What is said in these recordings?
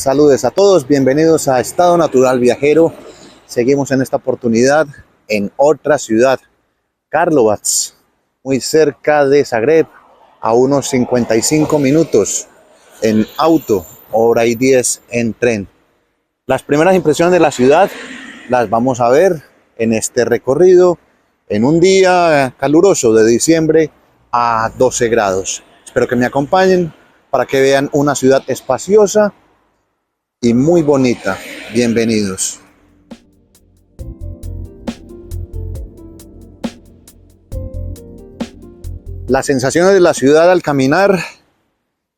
Saludes a todos, bienvenidos a Estado Natural Viajero. Seguimos en esta oportunidad en otra ciudad, Karlovac, muy cerca de Zagreb, a unos 55 minutos en auto, hora y 10 en tren. Las primeras impresiones de la ciudad las vamos a ver en este recorrido en un día caluroso de diciembre a 12 grados. Espero que me acompañen para que vean una ciudad espaciosa y muy bonita. Bienvenidos. Las sensaciones de la ciudad al caminar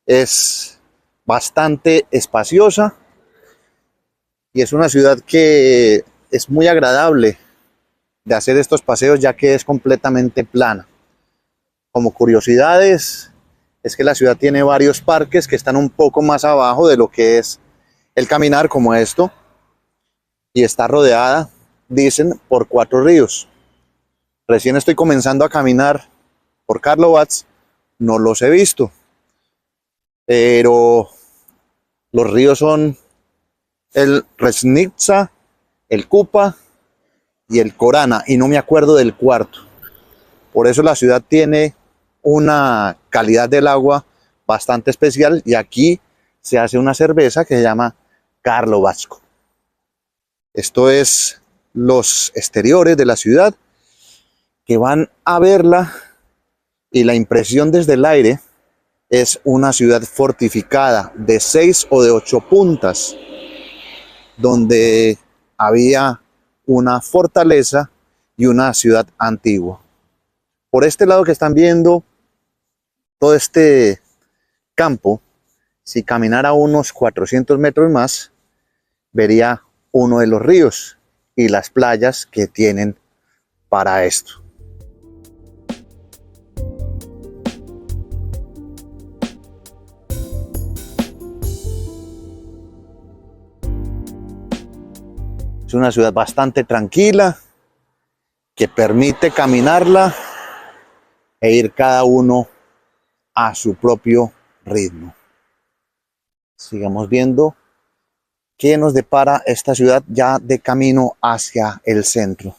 es bastante espaciosa y es una ciudad que es muy agradable de hacer estos paseos, ya que es completamente plana. Como curiosidades, es que la ciudad tiene varios parques que están un poco más abajo de lo que es el caminar, como esto, y está rodeada, dicen, por 4 ríos. Recién estoy comenzando a caminar por Karlovac, no los he visto, pero los ríos son el Resnica, el Kupa y el Korana, y no me acuerdo del cuarto. Por eso la ciudad tiene una calidad del agua bastante especial, y aquí se hace una cerveza que se llama Karlovac. Esto es los exteriores de la ciudad, que van a verla, y la impresión desde el aire es una ciudad fortificada de 6 o de 8 puntas, donde había una fortaleza y una ciudad antigua. Por este lado que están viendo, todo este campo, si caminara unos 400 metros más, vería uno de los ríos y las playas que tienen para esto. Es una ciudad bastante tranquila, que permite caminarla e ir cada uno a su propio ritmo. Sigamos viendo qué nos depara esta ciudad ya de camino hacia el centro.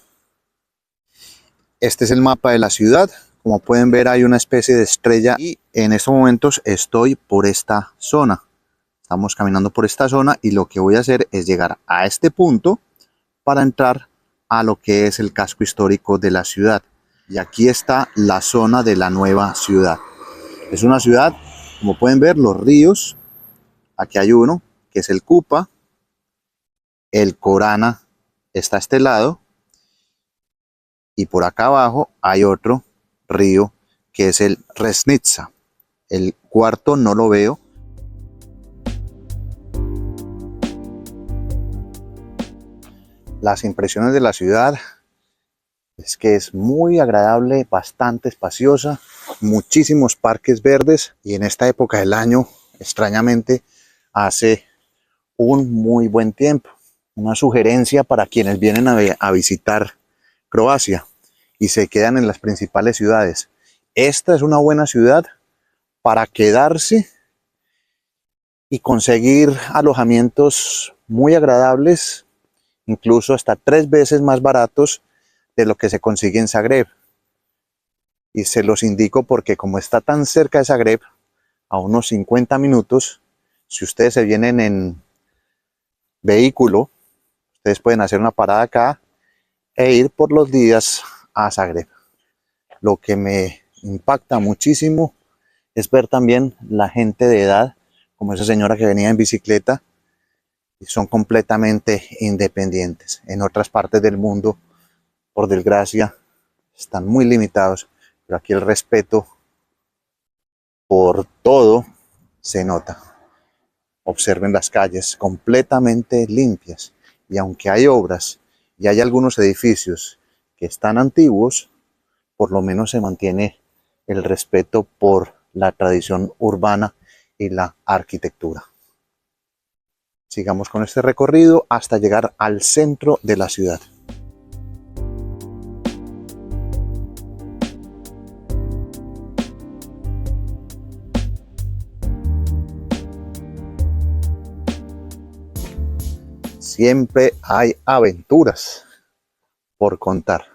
Este es el mapa de la ciudad. Como pueden ver, hay una especie de estrella y en estos momentos estoy por esta zona. Estamos caminando por esta zona y lo que voy a hacer es llegar a este punto para entrar a lo que es el casco histórico de la ciudad. Y aquí está la zona de la nueva ciudad. Es una ciudad, como pueden ver, los ríos. Aquí hay uno, que es el Kupa. El Korana está a este lado. Y por acá abajo hay otro río, que es el Resnica. El cuarto no lo veo. Las impresiones de la ciudad es que es muy agradable, bastante espaciosa, muchísimos parques verdes, y en esta época del año, extrañamente, hace un muy buen tiempo. Una sugerencia para quienes vienen a visitar Croacia y se quedan en las principales ciudades. Esta es una buena ciudad para quedarse y conseguir alojamientos muy agradables, incluso hasta 3 veces más baratos de lo que se consigue en Zagreb. Y se los indico porque como está tan cerca de Zagreb, a unos 50 minutos, si ustedes se vienen en vehículo, ustedes pueden hacer una parada acá e ir por los días a Zagreb. Lo que me impacta muchísimo es ver también la gente de edad, como esa señora que venía en bicicleta, y son completamente independientes. En otras partes del mundo, por desgracia, están muy limitados, pero aquí el respeto por todo se nota. Observen las calles completamente limpias, y aunque hay obras y hay algunos edificios que están antiguos, por lo menos se mantiene el respeto por la tradición urbana y la arquitectura. Sigamos con este recorrido hasta llegar al centro de la ciudad. siempre hay aventuras por contar.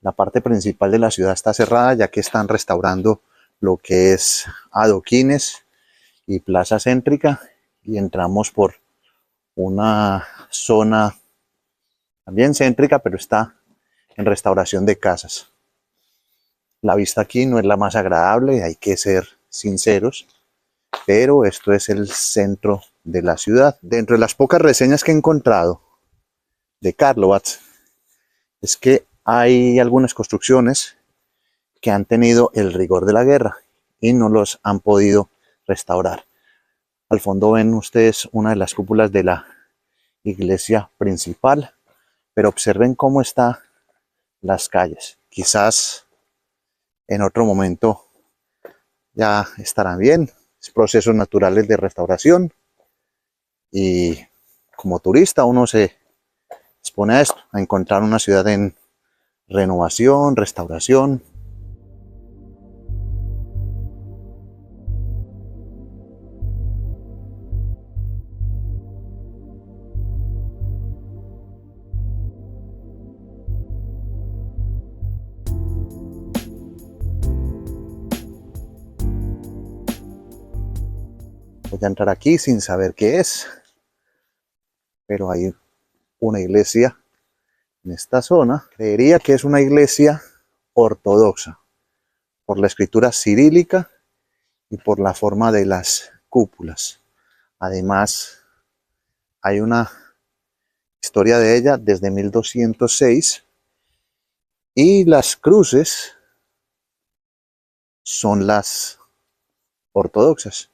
La parte principal de la ciudad está cerrada ya que están restaurando lo que es adoquines y plaza céntrica, y entramos por una zona también céntrica, pero está en restauración de casas. La vista aquí no es la más agradable, hay que ser sinceros, pero esto es el centro de la ciudad. Dentro de las pocas reseñas que he encontrado de Karlovac es que hay algunas construcciones que han tenido el rigor de la guerra y no los han podido restaurar. Al fondo ven ustedes una de las cúpulas de la iglesia principal, pero observen cómo están las calles. Quizás en otro momento ya estarán bien, es procesos naturales de restauración, y como turista uno se expone a esto, a encontrar una ciudad en renovación, restauración. Voy a entrar aquí sin saber qué es, pero hay una iglesia en esta zona. Creería que es una iglesia ortodoxa por la escritura cirílica y por la forma de las cúpulas. Además, hay una historia de ella desde 1206 y las cruces son las ortodoxas.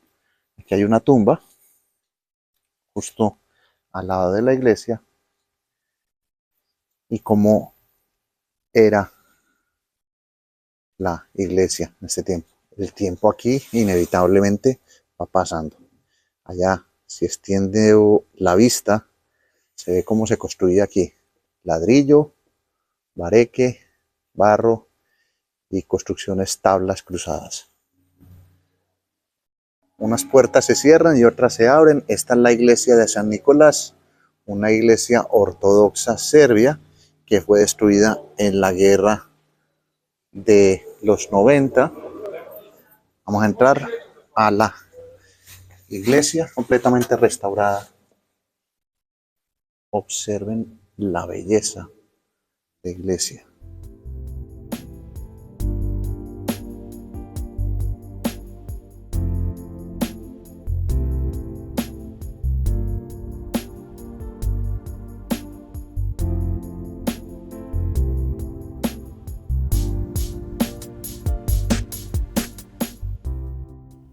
Aquí hay una tumba justo al lado de la iglesia, y cómo era la iglesia en este tiempo. El tiempo aquí inevitablemente va pasando. Allá, si extiende la vista, se ve cómo se construía aquí: ladrillo, bareque, barro y construcciones tablas cruzadas. Unas puertas se cierran y otras se abren. Esta es la iglesia de San Nicolás, una iglesia ortodoxa serbia que fue destruida en la guerra de los 90. Vamos a entrar a la iglesia completamente restaurada. Observen la belleza de iglesia.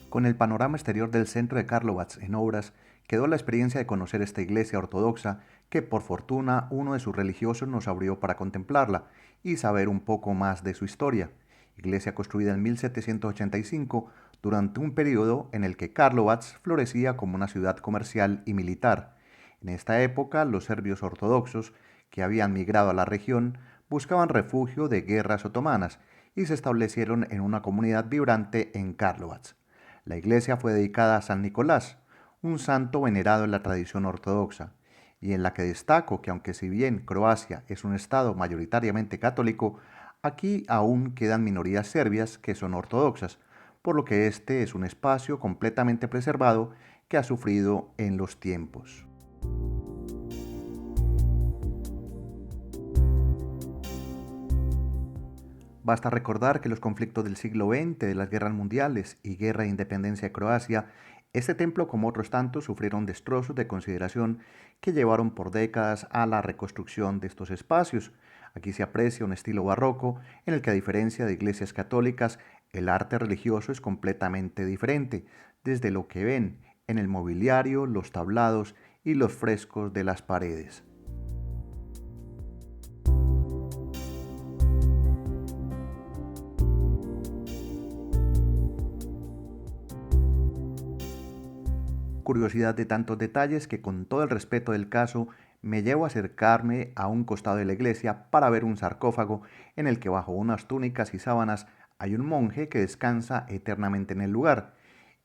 Con el panorama exterior del centro de Karlovac en obras, quedó la experiencia de conocer esta iglesia ortodoxa que por fortuna uno de sus religiosos nos abrió para contemplarla y saber un poco más de su historia. Iglesia construida en 1785 durante un periodo en el que Karlovac florecía como una ciudad comercial y militar. En esta época, los serbios ortodoxos que habían migrado a la región buscaban refugio de guerras otomanas y se establecieron en una comunidad vibrante en Karlovac. La iglesia fue dedicada a San Nicolás, un santo venerado en la tradición ortodoxa, y en la que destaco que aunque si bien Croacia es un estado mayoritariamente católico, aquí aún quedan minorías serbias que son ortodoxas, por lo que este es un espacio completamente preservado que ha sufrido en los tiempos. Basta recordar que los conflictos del siglo XX, de las guerras mundiales y guerra de independencia de Croacia, este templo como otros tantos sufrieron destrozos de consideración que llevaron por décadas a la reconstrucción de estos espacios. Aquí se aprecia un estilo barroco en el que, a diferencia de iglesias católicas, el arte religioso es completamente diferente, desde lo que ven en el mobiliario, los tablados y los frescos de las paredes. Curiosidad de tantos detalles que, con todo el respeto del caso, me llevo a acercarme a un costado de la iglesia para ver un sarcófago en el que, bajo unas túnicas y sábanas, hay un monje que descansa eternamente en el lugar.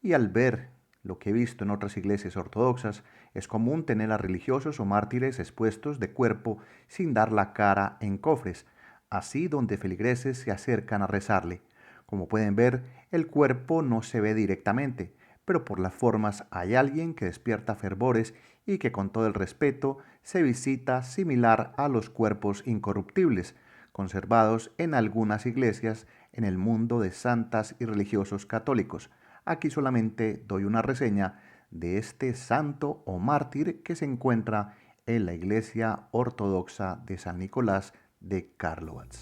Y al ver Lo que he visto en otras iglesias ortodoxas es común tener a religiosos o mártires expuestos de cuerpo sin dar la cara en cofres, así donde feligreses se acercan a rezarle. Como pueden ver, el cuerpo no se ve directamente, pero por las formas hay alguien que despierta fervores y que con todo el respeto se visita similar a los cuerpos incorruptibles, conservados en algunas iglesias en el mundo de santas y religiosos católicos. Aquí solamente doy una reseña de este santo o mártir que se encuentra en la iglesia ortodoxa de San Nicolás de Karlovac.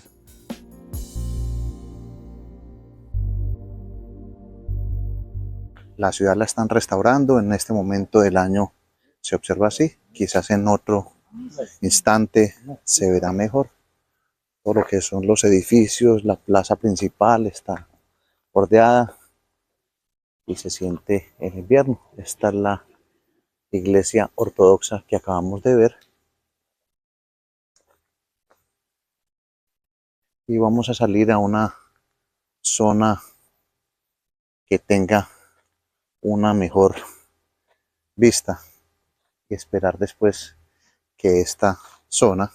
La ciudad la están restaurando, en este momento del año se observa así, quizás en otro instante se verá mejor. Todo lo que son los edificios, la plaza principal está bordeada y se siente el invierno. Esta es la iglesia ortodoxa que acabamos de ver. Y vamos a salir a una zona que tenga una mejor vista y esperar después que esta zona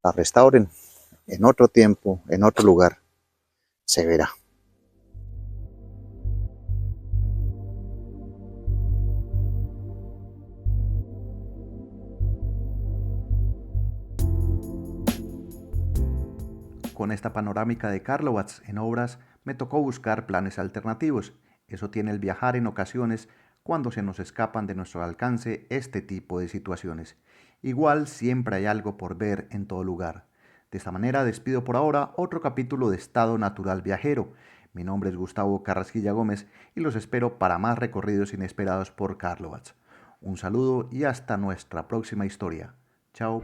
la restauren en otro tiempo, en otro lugar, se verá. Con esta panorámica de Karlovac en obras, me tocó buscar planes alternativos. Eso tiene el viajar en ocasiones cuando se nos escapan de nuestro alcance este tipo de situaciones. Igual siempre hay algo por ver en todo lugar. De esta manera despido por ahora otro capítulo de Estado Natural Viajero. Mi nombre es Gustavo Carrasquilla Gómez y los espero para más recorridos inesperados por Karlovac. Un saludo y hasta nuestra próxima historia. Chao.